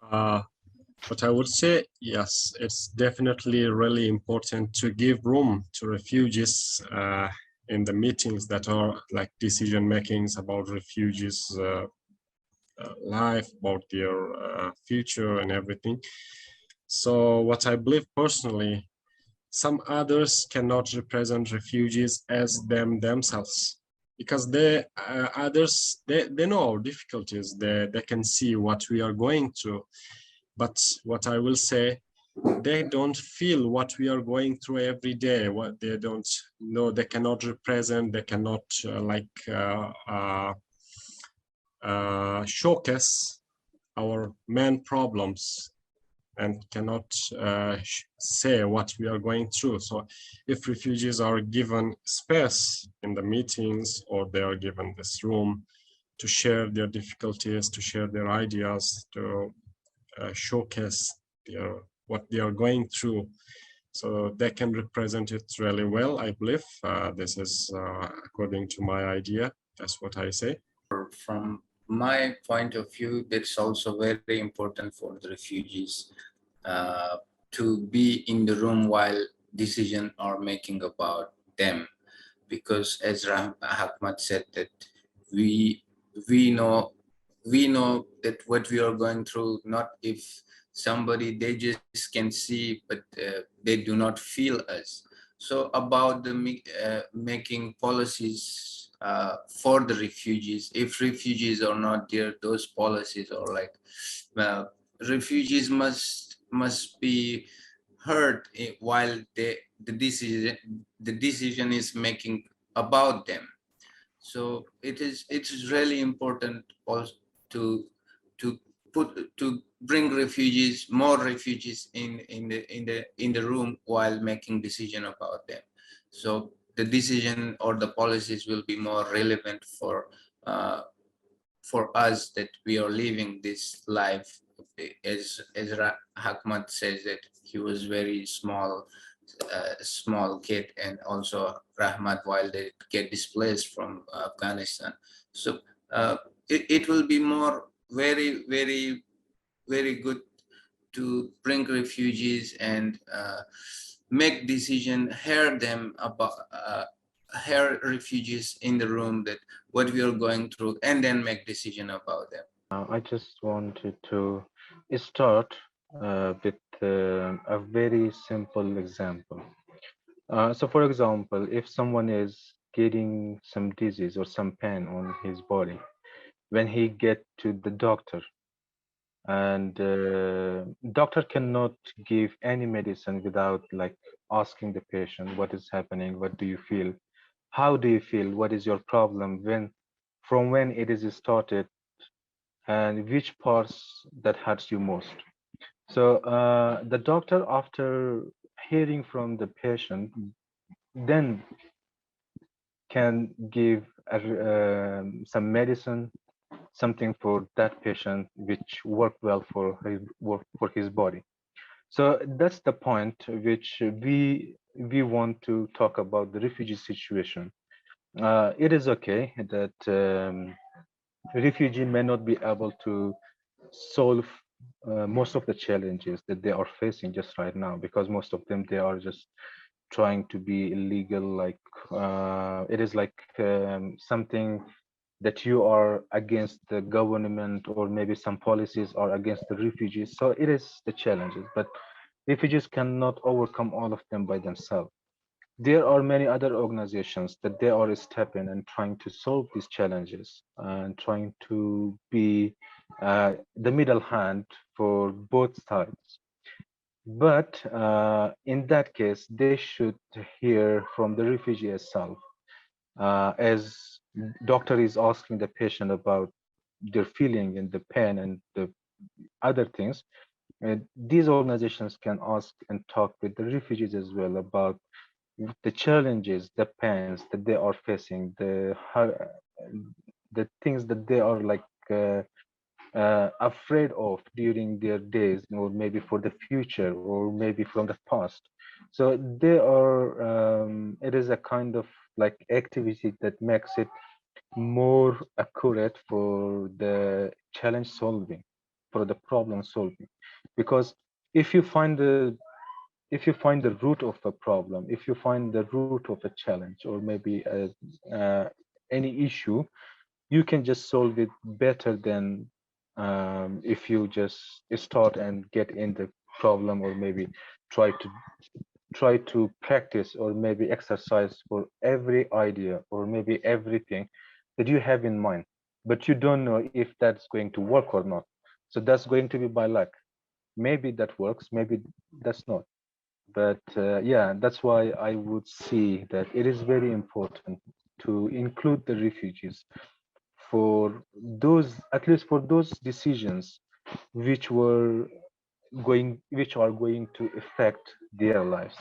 Uh, but I would say, yes, it's definitely really important to give room to refugees in the meetings that are like decision makings about refugees' life, about their future and everything. So what I believe personally, some others cannot represent refugees as themselves because they know our difficulties, they can see what we are going through, but what I will say, they don't feel what we are going through every day. What they don't know, they cannot represent, they cannot showcase our main problems and cannot say what we are going through. So if refugees are given space in the meetings, or they are given this room to share their difficulties, to share their ideas, to showcase what they are going through, so they can represent it really well, I believe. This is according to my idea. That's what I say. From my point of view, it's also very important for the refugees to be in the room while decisions are making about them, because as Hakmat said, that we we know we know that what we are going through, not if somebody they just can see, but they do not feel us. So about the making policies for the refugees, if refugees are not there, those policies are like, well, refugees must be heard while the decision is making about them. So it is really important also to to to bring refugees, more refugees in the room while making decision about them. So the decision or the policies will be more relevant uh, for us, that we are living this life. As Hakmat says, that he was very small kid, and also Rahmat while they get displaced from Afghanistan. So it will be more very good to bring refugees and make decision, hear them about, hear refugees in the room, that what we are going through, and then make decision about them. I just wanted to start with a very simple example. So, for example, if someone is getting some disease or some pain on his body, when he get to the doctor, and doctor cannot give any medicine without like asking the patient what is happening, what do you feel, how do you feel, what is your problem, when, from when it is started, and which parts that hurts you most. So the doctor, after hearing from the patient, then can give some medicine, something for that patient which work well for his body. So that's the point which we want to talk about the refugee situation. It is okay that refugee may not be able to solve most of the challenges that they are facing just right now, because most of them, they are just trying to be illegal, like it is like something that you are against the government, or maybe some policies are against the refugees. So it is the challenges, but refugees cannot overcome all of them by themselves. There are many other organizations that they are stepping and trying to solve these challenges and trying to be the middle hand for both sides. But in that case, they should hear from the refugee itself, as doctor is asking the patient about their feeling and the pain and the other things. These organizations can ask and talk with the refugees as well about the challenges, the pains that they are facing, the things that they are like afraid of during their days, or maybe for the future, or maybe from the past. So they are. It is a kind of like activity that makes it more accurate for the challenge solving. for the problem solving. Because if you find the root of a problem, if you find the root of a challenge, or maybe any issue, you can just solve it better than if you just start and get in the problem, or maybe try to practice or maybe exercise for every idea or maybe everything that you have in mind, but you don't know if that's going to work or not. So that's going to be by luck. Maybe that works, maybe that's not. But yeah, that's why I would see that it is very important to include the refugees for those, at least for those decisions which are going to affect their lives.